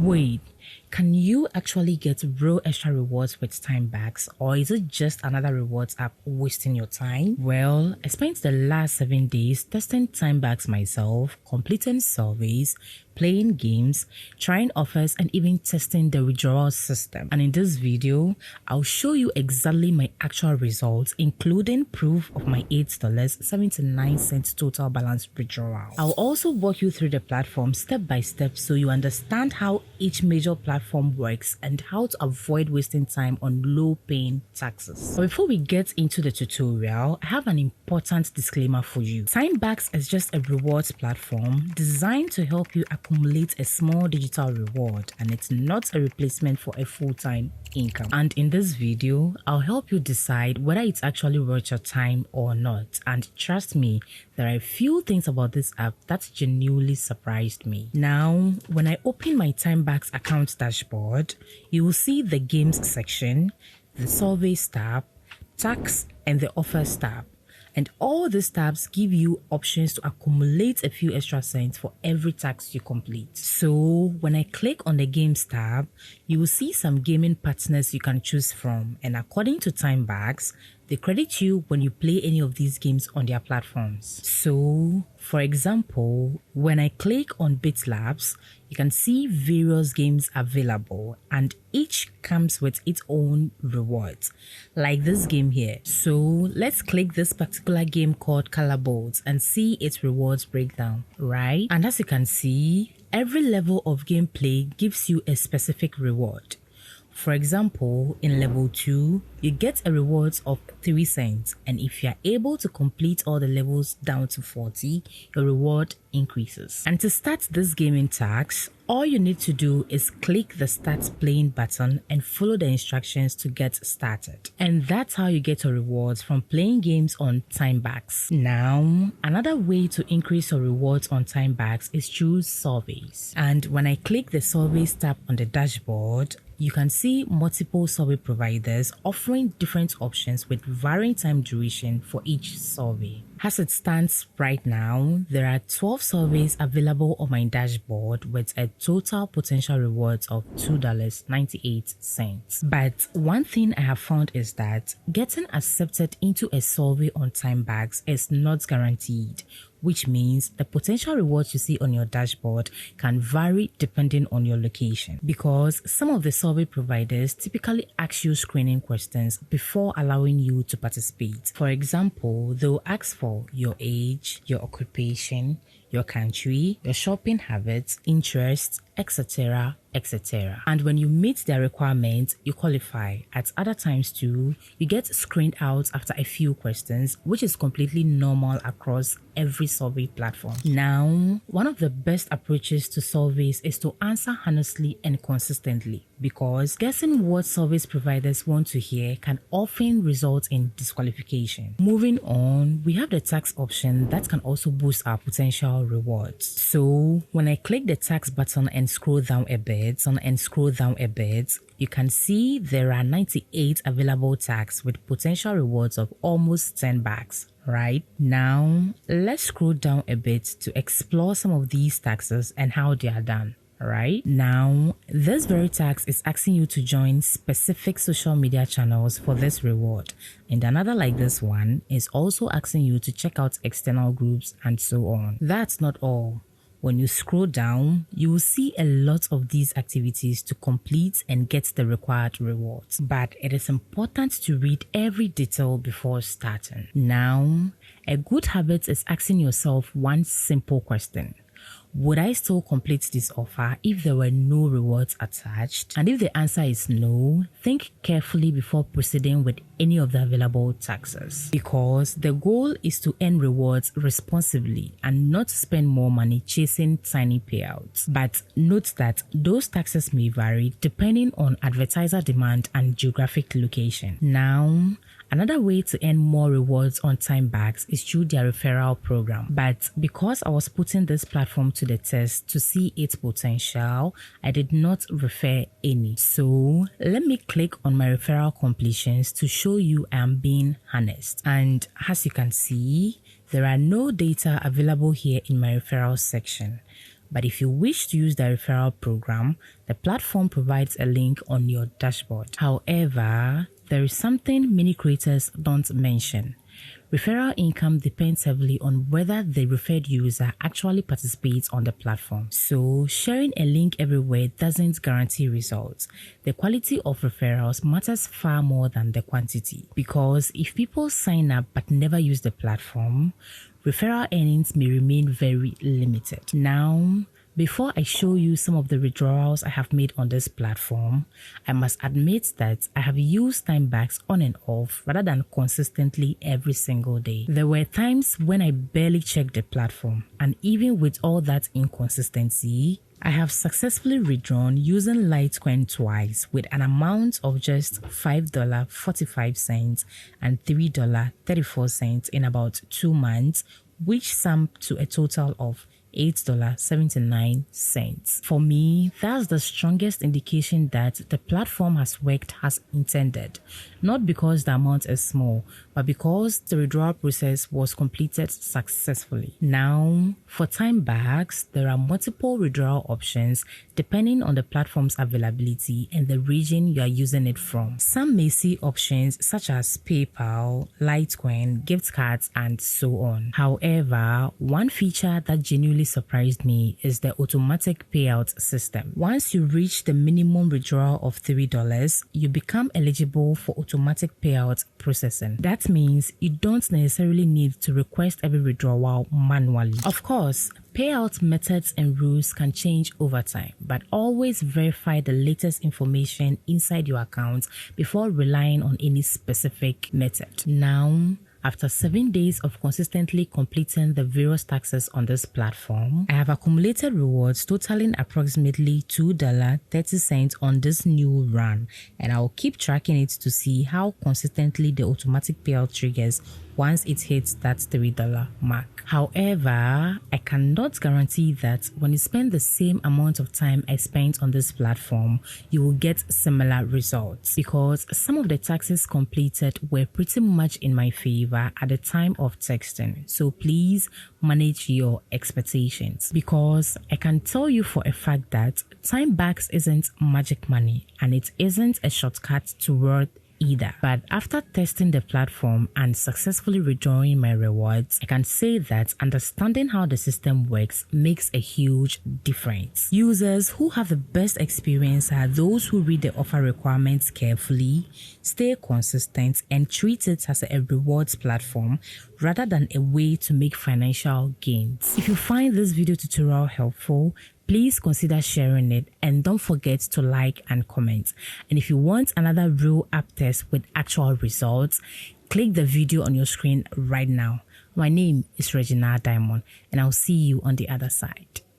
Wait, can you actually get real extra rewards with TimeBucks, or is it just another rewards app wasting your time? Well, I spent the last 7 days testing TimeBucks myself, completing surveys, playing games, trying offers, and even testing the withdrawal system. And in this video, I'll show you exactly my actual results, including proof of my $8.79 total balance withdrawal. I'll also walk you through the platform step by step so you understand how each major platform works and how to avoid wasting time on low-paying taxes. But before we get into the tutorial, I have an important disclaimer for you. TimeBucks is just a rewards platform designed to help you accumulate a small digital reward, and it's not a replacement for a full-time income. And in this video, I'll help you decide whether it's actually worth your time or not. And trust me, there are a few things about this app that genuinely surprised me. Now, when I open my TimeBucks account dashboard, you will see the games section, the surveys tab, tax, and the offers tab. And all these tabs give you options to accumulate a few extra cents for every task you complete. So when I click on the games tab, you will see some gaming partners you can choose from. And according to TimeBucks, they credit you when you play any of these games on their platforms. So, for example, when I click on BitLabs, you can see various games available and each comes with its own rewards, like this game here. So let's click this particular game called Colorboards and see its rewards breakdown, right? And as you can see, every level of gameplay gives you a specific reward. For example, in level 2, you get a reward of 3 cents, and if you are able to complete all the levels down to 40, your reward increases. And to start this gaming task, all you need to do is click the Start Playing button and follow the instructions to get started. And that's how you get your rewards from playing games on TimeBucks. Now, another way to increase your rewards on TimeBucks is through surveys. And when I click the Surveys tab on the dashboard, you can see multiple survey providers offering different options with varying time duration for each survey. As it stands right now, there are 12 surveys available on my dashboard with a total potential reward of $2.98. But one thing I have found is that getting accepted into a survey on TimeBucks is not guaranteed, which means the potential rewards you see on your dashboard can vary depending on your location, because some of the survey providers typically ask you screening questions before allowing you to participate. For example, they'll ask for your age, your occupation, your country, your shopping habits, interests, etc., etc. And when you meet their requirements, you qualify. At other times too, you get screened out after a few questions, which is completely normal across every survey platform. Now, one of the best approaches to surveys is to answer honestly and consistently, because guessing what service providers want to hear can often result in disqualification. Moving on, we have the tax option that can also boost our potential rewards. So when I click the tax button and scroll down a bit, you can see there are 98 available tax with potential rewards of almost $10. Right now, let's scroll down a bit to explore some of these taxes and how they are done. Right now, this very tax is asking you to join specific social media channels for this reward, and another like this one is also asking you to check out external groups and so on. That's not all. When you scroll down, you will see a lot of these activities to complete and get the required rewards. But it is important to read every detail before starting. Now, a good habit is asking yourself one simple question. Would I still complete this offer if there were no rewards attached? And if the answer is no, think carefully before proceeding with any of the available taxes, because the goal is to earn rewards responsibly and not spend more money chasing tiny payouts. But note that those taxes may vary depending on advertiser demand and geographic location. Now, another way to earn more rewards on TimeBucks is through their referral program. But because I was putting this platform to the test to see its potential, I did not refer any. So let me click on my referral completions to show you I am being honest. And as you can see, there are no data available here in my referral section. But if you wish to use the referral program, the platform provides a link on your dashboard. However, there is something many creators don't mention. Referral income depends heavily on whether the referred user actually participates on the platform. So, sharing a link everywhere doesn't guarantee results. The quality of referrals matters far more than the quantity, because if people sign up but never use the platform, referral earnings may remain very limited. Now, before I show you some of the withdrawals I have made on this platform, I must admit that I have used TimeBucks on and off rather than consistently every single day. There were times when I barely checked the platform, and even with all that inconsistency, I have successfully withdrawn using Litecoin twice with an amount of just $5.45 and $3.34 in about 2 months, which summed to a total of $8.79. For me, that's the strongest indication that the platform has worked as intended, not because the amount is small, but because the withdrawal process was completed successfully. Now, for TimeBucks, there are multiple withdrawal options depending on the platform's availability and the region you are using it from. Some may see options such as PayPal, Litecoin, gift cards, and so on. However, one feature that genuinely surprised me is the automatic payout system. Once you reach the minimum withdrawal of $3, you become eligible for automatic payout processing. That means you don't necessarily need to request every withdrawal manually. Of course, payout methods and rules can change over time, but always verify the latest information inside your account before relying on any specific method. Now, after 7 days of consistently completing the various taxes on this platform, I have accumulated rewards totaling approximately $2.30 on this new run, and I will keep tracking it to see how consistently the automatic payout triggers once it hits that $3 mark. However, I cannot guarantee that when you spend the same amount of time I spent on this platform, you will get similar results, because some of the taxes completed were pretty much in my favor at the time of texting. So please manage your expectations, because I can tell you for a fact that TimeBucks isn't magic money and it isn't a shortcut to wealth either. But after testing the platform and successfully withdrawing my rewards, I can say that understanding how the system works makes a huge difference. Users who have the best experience are those who read the offer requirements carefully, stay consistent, and treat it as a rewards platform rather than a way to make financial gains. If you find this video tutorial helpful, please consider sharing it, and don't forget to like and comment. And if you want another real app test with actual results, click the video on your screen right now. My name is Regina Diamond, and I'll see you on the other side.